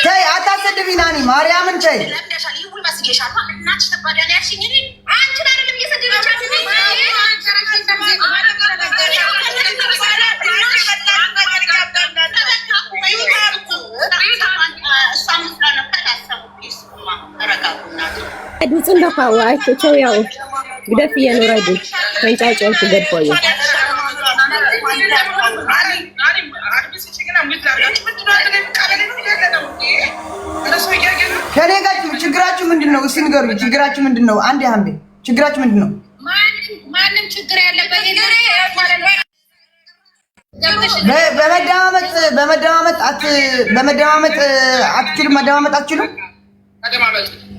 ተይ አታሰድቢኝ ናኒ ማርያምን ተይ ድምፅን ደፋው አይቼው ያው ግደፍ እየኖረዱ ተንጫጫው ገባው ከኔ ጋር ችግራችሁ ምንድነው? እስኪ ንገሩኝ። ችግራችሁ ምንድነው? አንዴ አንዴ ችግራችሁ ምንድነው? ማንም ችግር ያለበት በመደማመጥ አትችሉም። መደማመጥ አትችሉም።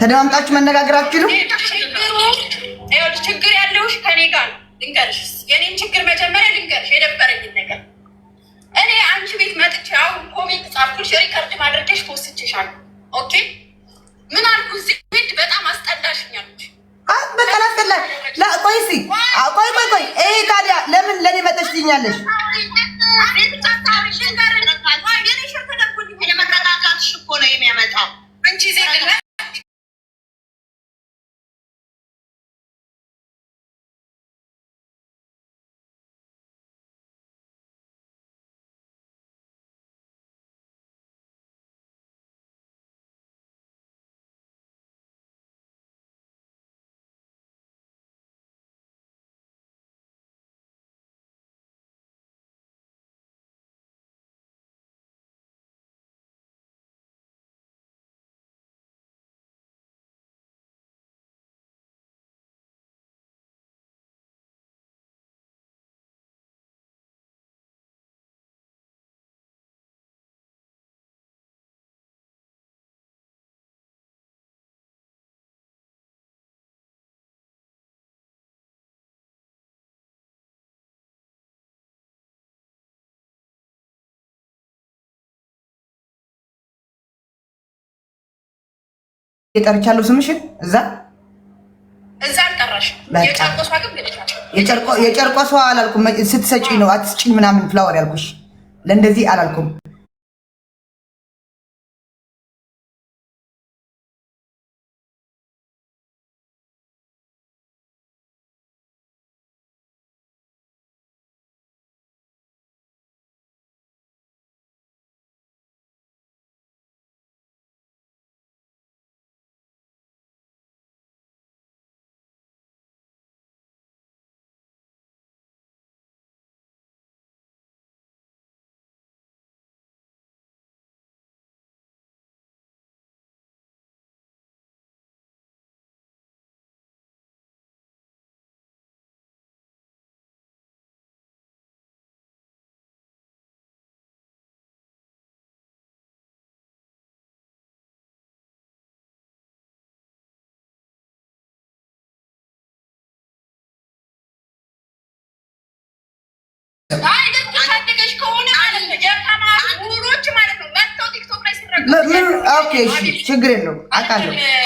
ተደማምጣችሁ መነጋገር አትችሉም። ችግር ያለውሽ ከኔ ጋር ልንገርሽ። የኔን ችግር መጀመሪያ ልንገርሽ። የደበረኝ ነገር እኔ አንቺ ቤት መጥቼ አሁን ኮሜንት ጻፍኩልሽ፣ ሪከርድ ማድረግሽ ፖስትቼሻለሁ። ኦኬ ምን አልኩ? እዚህ ቤት በጣም አስጠላሽኛለሽ። በቃ ላስጠላሽ። ቆይ እስኪ ቆይ ይሄ ታዲያ ለምን ለኔ መጥተሽ ትይኛለሽ? የመረጋጋትሽ እኮ ነው የሚያመጣው እንጂ ዜግነት የጠርቻለሁ ስምሽን እዛ አልጠራሽ። የጨርቆሷ አላልኩም። ስትሰጪኝ ነው አትስጪኝ ምናምን ፍላወር ያልኩሽ። ለእንደዚህ አላልኩም። ኦኬ ችግር የለውም።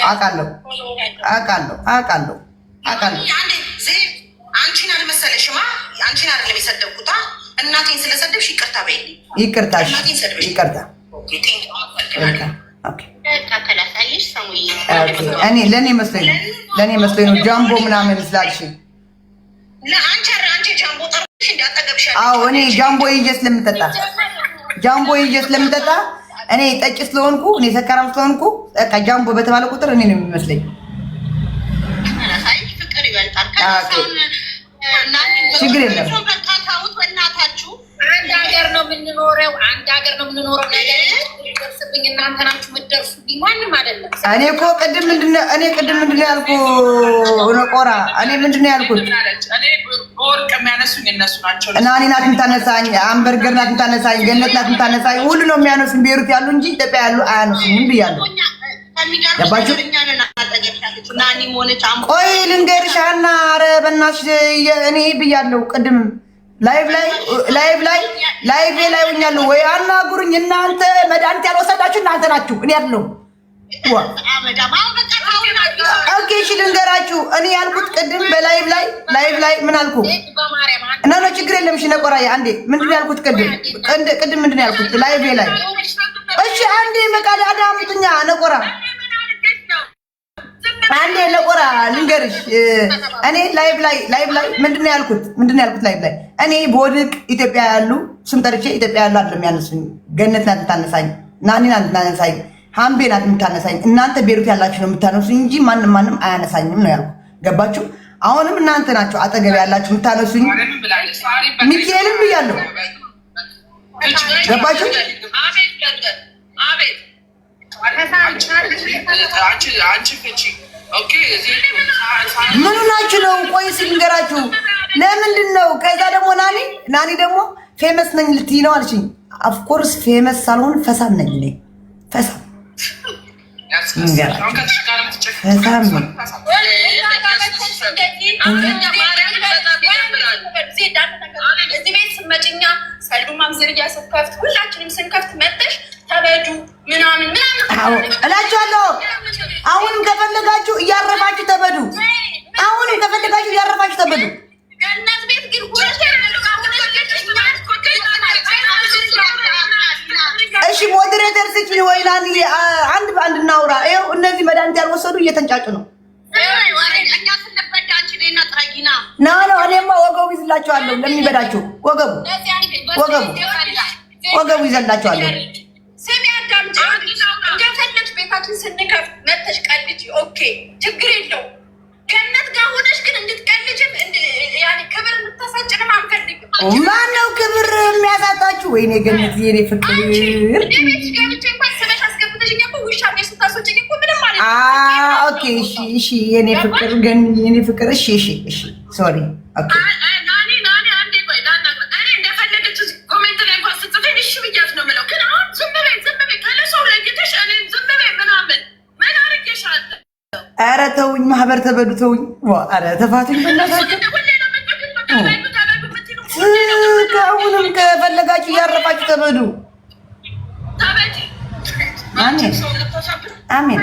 አውቃለሁ። አንቺን አልመሰለሽማ። አንቺን አይደለም የሰደብኩት። እናቴን ስለሰደብሽ ይቅርታ በይልኝ። ይቅርታ። እኔ ለእኔ መስሎኝ ነው ጃምቦ ምናምን ስላልሽ። አዎ እኔ ጃምቦ ይዤ ስለምጠጣ እኔ ጠጭ ስለሆንኩ እኔ ሰካራም ስለሆንኩ በቃ ጃምቦ በተባለ ቁጥር እኔ ነው የሚመስለኝ። ችግር የለም። አንድ ሀገር ነው የምንኖረው። ነገር ደርስብኝ እናንተ ናችሁ የምትደርሱብኝ፣ ማንም አይደለም። እኔ እኮ ቅድም ምንድን ነው ያልኩ ነቆራ። እኔ ምንድን ነው ያልኩት? በወርቅ የሚያነሱኝ እነሱ ናቸው። ናኒ ናት የምታነሳኝ፣ አንበርገር ናት የምታነሳኝ፣ ገነት ናት የምታነሳኝ። ሁሉ ነው የሚያነሱኝ። ቤሩት ያሉ እንጂ ኢትዮጵያ ያሉ አያነሱኝም ብያለሁ። ቆይ ልንገርሽ ሀና፣ ኧረ በእናትሽ እኔ ብያለሁ ቅድም ላይቭ ላይ ሆኛለሁ ወይ አናግሩኝ። እናንተ መድኃኒት ያልወሰዳችሁ እናንተ ናችሁ፣ እኔ አይደለሁም። ኦኬ እሺ ልንገራችሁ እኔ ያልኩት ቅድም በላይቭ ላይ ምን አልኩ እና ነው ችግር የለም እሺ ነቆራዬ አንዴ ምንድን ነው ያልኩት ቅድም ምንድን ነው ያልኩት ላይቭ ላይ እሺ አንዴ መቃል አዳምጥኛ ነቆራ አንዴ ነቆራ ልንገርሽ እኔ ላይቭ ላይ ምንድን ነው ያልኩት ላይቭ ላይ እኔ በወድቅ ኢትዮጵያ ያሉ ስም ጠርቼ ኢትዮጵያ ያሉ አይደለም ያነሱኝ ገነት ናት ታነሳኝ ናኒ ናት ታነሳኝ ሃምቤ ናት የምታነሳኝ እናንተ ቤሩት ያላችሁ ነው የምታነሱኝ እንጂ ማንም አያነሳኝም ነው ያልኩት ገባችሁ አሁንም እናንተ ናችሁ አጠገብ ያላችሁ የምታነሱኝ ሚካኤልም ብያለሁ ገባችሁ ምኑ ናችሁ ነው ቆይ ልንገራችሁ ለምንድን ነው ከዛ ደግሞ ናኒ ደግሞ ፌመስ ነኝ ልትይ ነው አልሽኝ ኦፍ ኮርስ ፌመስ ሳልሆን ፈሳም ነኝ እኔ ፈሳም ሁላችንም ስንከፍት መጥተሽ ተበዱ ምናምን እላችኋለሁ አሁንም ከፈለጋችሁ እያረፋችሁ ተበዱ አሁንም ከፈለጋችሁ እያረፋችሁ ተበዱ ገነት ቤት ግን እሺ ሞዴሬተር ስጪ ወይ ናኒ አንድ በአንድ እናውራ ይኸው እነዚህ መድኃኒት ያልወሰዱ እየተንጫጩ ነው ነው እኔማ ወገቡ ይዝላችኋለሁ ለሚበዳችሁ ወገቡ ይዘላችኋለሁ ስሚ አዳምጪ እንደፈለግሽ ቤታችን ስንከፍት መተሽ ቀልጂ ኦኬ ችግር የለውም ገነት ጋር ሆነሽ ግን እንድትቀልጂም ያኔ ክብር እንድታሳጭንም አንፈልግም ማነው ክብር የሚያሳጣችሁ ወይኔ ገነት የኔ ፍቅር ቤትሽ ገብቼ እንኳን ስበሽ አስገብተሽኝ እኮ ውሻ ቤት ስታስወጪኝ እኮ ምንም ማለት ኦኬ እሺ የኔ ፍቅር ግን የኔ ፍቅር እሺ ሶሪ ኦኬ ናኒ አንዴ ቆይ እኔ እንደፈለገች ኮሜንት ላይ እንኳን ስትጽፈኝ እሺ ብያት ነው የምለው ግን አሁን ዝም በይ ከለሰው ለይተሽ እኔን ዝም በይ ምናምን ምን አድርጌሻለሁ ኧረ ተውኝ ማህበር ተበዱ ተውኝ ኧረ ተፋቱኝ በእናታችሁ አሁንም ከፈለጋችሁ እያረፋችሁ ተበዱ አሜን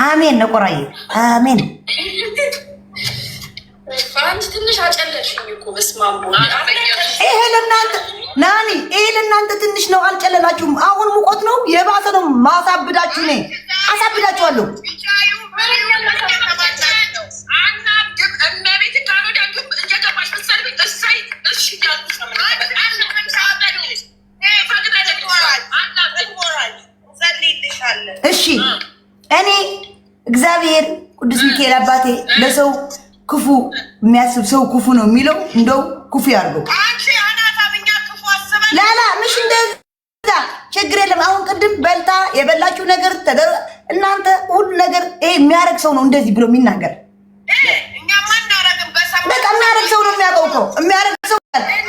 አሜን ነቆራዬ አሜን አንቺ ትንሽ አጨለልሽኝ እኮ በስመ አብ ይሄ ለእናንተ ናኒ ይሄ ለእናንተ ትንሽ ነው አልጨለላችሁም አሁን ሙቆት ነው የባሰ ነው ማሳብዳችሁ እኔ አሳብዳችኋለሁ እሺ እኔ እግዚአብሔር ቅዱስ ሚካኤል አባቴ ለሰው ክፉ የሚያስብ ሰው ክፉ ነው የሚለው እንደው ክፉ ያርገው ላላ ምሽ እንደዛ ችግር የለም አሁን ቅድም በልታ የበላችሁ ነገር እናንተ ሁሉ ነገር ይሄ የሚያረግ ሰው ነው እንደዚህ ብሎ የሚናገር በቃ የሚያረግ ሰው ነው የሚያውቀው እኮ የሚያረግ ሰው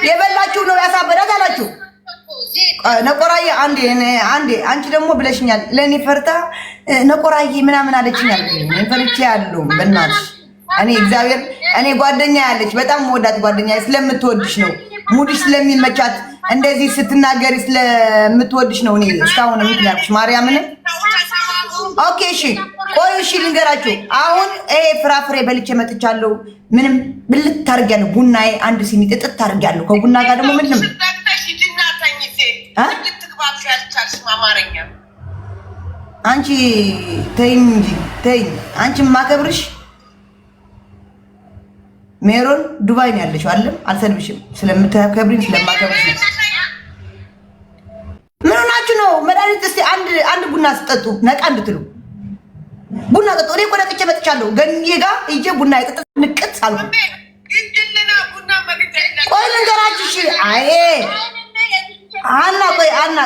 የበላችሁ ነው ያሳበዳት አላችሁ ነቆራዬ አንዴ አንቺ ደግሞ ብለሽኛል ለኔ ፈርታ ነቆራዬ ምናምን አለችኛል እኔ ፈርቼ ያለው በእናትሽ እኔ እግዚአብሔር እኔ ጓደኛ ያለች በጣም ወዳት ጓደኛ ስለምትወድሽ ነው ሙድሽ ስለሚመቻት እንደዚህ ስትናገሪ ስለምትወድሽ ነው እኔ እስካሁን ምክንያቱም ማርያምን ኦኬ እሺ ቆይ እሺ ልንገራችሁ አሁን ፍራፍሬ በልቼ መጥቻለሁ ምንም ብልት ታርጊያለሁ ቡናዬ አንድ ሲኒ ጥጥት ታርጊያለሁ ከቡና ጋር ደግሞ ምንም አንቺ ተይኝ እንጂ ተይኝ አንቺ ማከብርሽ ሜሮን ዱባይ ነው ያለችው አይደል አልሰድብሽም ስለምታከብሪኝ ስለማከብርሽ ነው ምን ሆናችሁ ነው መድኃኒት እስቲ አንድ ቡና ስጠጡ ነቃ እንድትሉ ቡና ጠጡ እኔ ቆረጥቼ መጥቻለሁ ገንዬ ጋር ሂጄ ቡና ይጠጥ ንቅጥ አልኩ ቆይ ልንገራችሁ እሺ አይ አና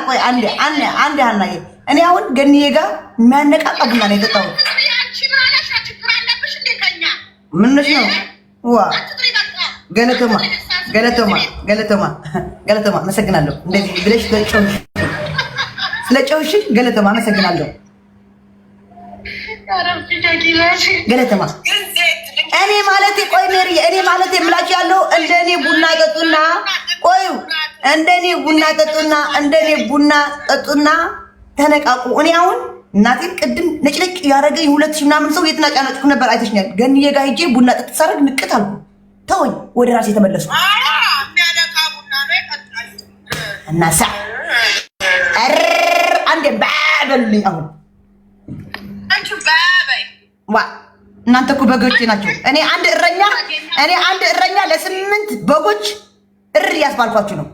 ቆይ አንዴ አናዬ እኔ አሁን ገንዬ ጋር የሚያነቃቃ ቡና ነው የጠጣሁት ምን ነው ዋ ገለተማ መሰግናለሁ እንደዚህ ብለሽ ስለጨውሽ ገለተማ መሰግናለሁ ገለተማ እኔ ማለቴ ቆይ ሜሪ እኔ ማለቴ የምላችሁ ያለው እንደኔ ቡና ጠጡና ቆዩ እንደኔ ቡና ጠጡና ተነቃቁ። እኔ አሁን እናቴን ቅድም ነጭነጭ ያደረገኝ 2000 ምናምን ሰው የተናጫነጭኩ ነበር አይተሽኛል። ገንዬ ጋር ሄጄ ቡና ጠጥ ሳረግ ንቅት አልኩ። ተወኝ፣ ወደ ራሴ ተመለሱ እና አንዴ ባበሉልኝ። አሁን እናንተ እኮ በጎቼ ናቸው። እኔ አንድ እረኛ ለ8 በጎች ያስባልኳችሁ ነው።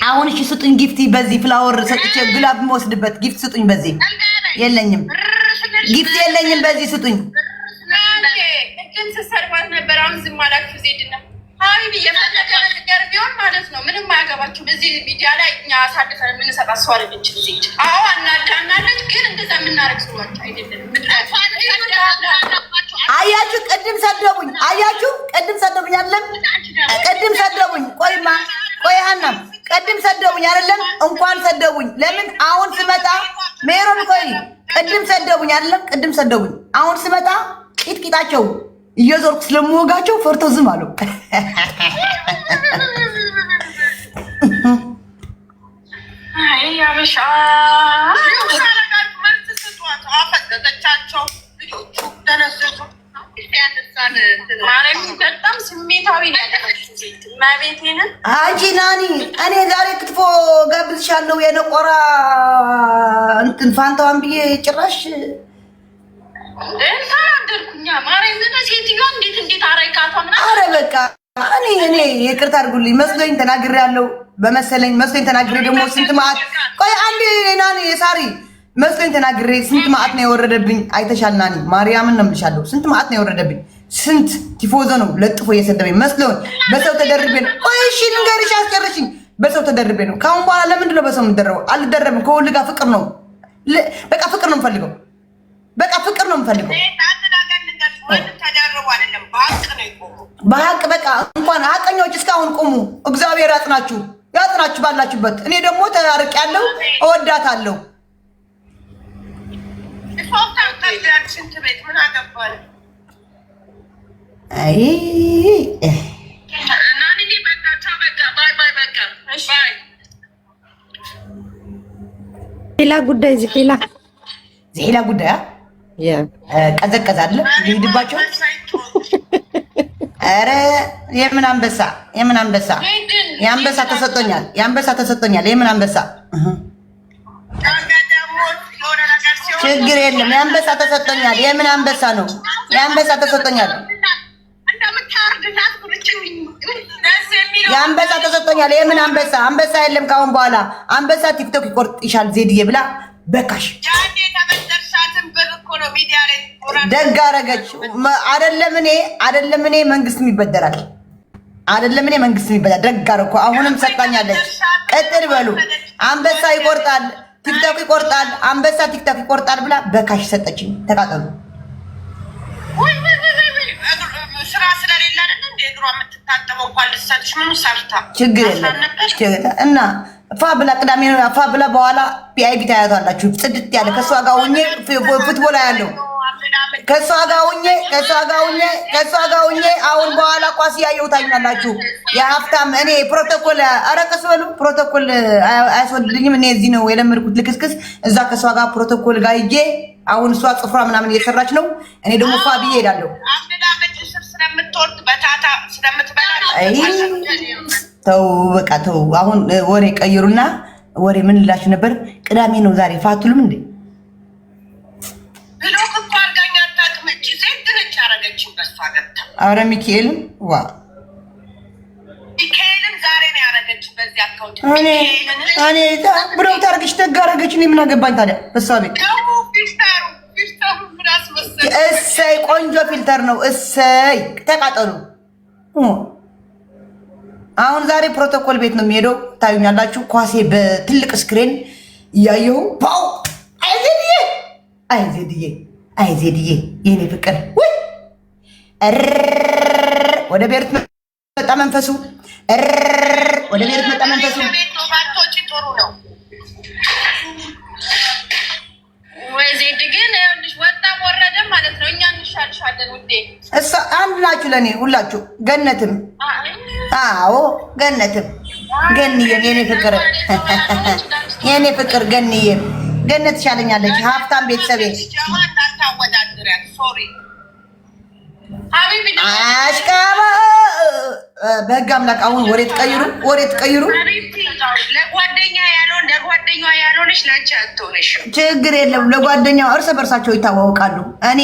አሁን እሺ ስጡኝ ጊፍት። በዚህ ፍላወር ሰጥቼ ግላብ የምወስድበት ጊፍት ስጡኝ። በዚህ የለኝም ጊፍት የለኝም። በዚህ ስጡኝ። ቅድም ስትሰርባት ነበር። አሁን ዝም አላችሁ። ዜድና ሀቢብ እየፈለገ ነገር ቢሆን ማለት ነው ምንም አያገባችሁም። እዚህ ሚዲያ ላይ እኛ አሳልፈን የምንሰጣት ሰው አይደለችም ዜድ። አዎ አናዳናለች፣ ግን እንደዛ የምናረግ ሰዎች አይደለም። አያችሁ ቅድም ሰደቡኝ። አይደለም ቅድም ሰደቡኝ። ቆይ ሀናም ቅድም ሰደቡኝ አይደለም። እንኳን ሰደቡኝ። ለምን አሁን ስመጣ ሜሮን ቆይ ቅድም ሰደቡኝ አይደለም። ቅድም ሰደቡኝ። አሁን ስመጣ ቂጥቂጣቸው እየዞርኩ ስለምወጋቸው ፈርተው ዝም አሉ። በጣም ስሜታዊ አንቺ ናኒ እኔ ዛሬ ክትፎ ገብዝሻለሁ የነቆራ እንትን ፋንታዋን ብዬ ጭራሽ ኧረ በቃ እኔ ይቅርታ አድርጉልኝ መስሎኝ ተናግሬያለሁ። በመሰለኝ መስሎኝ ተናግሬ ደግሞ ስንት መዓት ቆይ አንዴ ናኒ ሳሪ መስሎኝ ተናግሬ ስንት መዓት ነው የወረደብኝ። አይተሻል ናኒ ማርያምን ነው የምልሻለሁ። ስንት መዓት ነው የወረደብኝ። ስንት ቲፎዞ ነው ለጥፎ እየሰደበኝ መስሎኝ በሰው ተደርቤ ነው። ቆይ እሺ ልንገርሽ አስጨርሽኝ። በሰው ተደርቤ ነው። ከአሁን በኋላ ለምንድን ነው በሰው የምደረበው? አልደረብም። ከሁሉ ጋር ፍቅር ነው በቃ ፍቅር ነው የምፈልገው። በቃ ፍቅር ነው የምፈልገው። በሀቅ በቃ እንኳን ሀቀኞች እስካሁን ቁሙ። እግዚአብሔር ያጽናችሁ ባላችሁበት። እኔ ደግሞ ተራርቄያለሁ፣ እወዳታለሁ። አይ ሌላ ጉዳይ ሌላ ጉዳይ ቀዘቀዛለ ይሄድባቸው። ኧረ የምን አንበሳ የአንበሳ ተሰጥቶኛል። የምን አንበሳ ችግር የለም። የአንበሳ ተሰጥቶኛል። የምን አንበሳ ነው? የአንበሳ ተሰጥቶኛል። የአንበሳ ተሰጥቶኛል። የምን አንበሳ? አንበሳ የለም ካሁን በኋላ። አንበሳ ቲክቶክ ይቆርጥሻል ዜድዬ ብላ በካሽ ደግ አደረገች። አይደለም እኔ መንግስትም ይበደራል። ደግ አደረኩ። አሁንም ሰጣኛለች። ቀጥል በሉ። አንበሳ ይቆርጣል፣ ቲክቶክ ይቆርጣል፣ አንበሳ ቲክቶክ ይቆርጣል ብላ በካሽ ሰጠችኝ። ተቃጠሉ። ስራ ስለሌለ አይደል እንደ ድሮ የምትታጠበው እንኳን ልትሰጥሽ ምን ሰርታ ችግር የለም እና ፋብላ ቅዳሜ ነው ፋብላ። በኋላ ፒአይፒ ታያታላችሁ። ጽድት ያለ ከሷ ጋር ሆኜ ፉትቦል ያለው ከሷ ጋር ሆኜ አሁን በኋላ ኳስ ያየው ታኛላችሁ። የሀብታም እኔ ፕሮቶኮል አረቀስ በሉ ፕሮቶኮል አያስወድልኝም። እኔ እዚህ ነው የለመድኩት ልክስክስ። እዛ ከሷ ጋር ፕሮቶኮል ጋር ሂጄ አሁን እሷ ጽፍራ ምናምን እየሰራች ነው። እኔ ደግሞ ፋብዬ ሄዳለሁ። ተው በቃ ተው። አሁን ወሬ ቀይሩና ወሬ ምን ልላችሁ ነበር? ቅዳሜ ነው ዛሬ። ፋቱልም እንዴ አረ ሚካኤልም ዋ ዛሬ ነው ያረገች። በዚህ አካውንት እኔ ብለው ታርግሽ ደግ አረገች። እኔ ምን አገባኝ ታዲያ? በሷ ቤት እሰይ ቆንጆ ፊልተር ነው። እሰይ ተቃጠሉ። አሁን ዛሬ ፕሮቶኮል ቤት ነው የሚሄደው። ታዩኛላችሁ። ኳሴ በትልቅ ስክሪን እያየሁ ፓው አይዜድዬ የኔ ፍቅር ወደ ቤሩት መጣ መንፈሱ። ወደ ቤሩት መጣ መንፈሱ። ወይ ዜድ ግን ወጣ ወረደ ማለት ነው። እኛ እንሻልሻለን እንወዳለን ውዴ። እሷ አንድ ናችሁ ለኔ ሁላችሁ። ገነትም አዎ ገነትም ገንዬም የኔ ፍቅር የኔ ፍቅር ገንዬም ገነት ትሻለኛለች። ሀብታም ቤተሰቤ አሽቃባ በህግ አምላክ አሁን ወሬ ትቀይሩ። ለጓደኛ ያልሆነች ናቸው አትሆነሽ። ችግር የለም ለጓደኛው እርስ በርሳቸው ይታዋወቃሉ። እኔ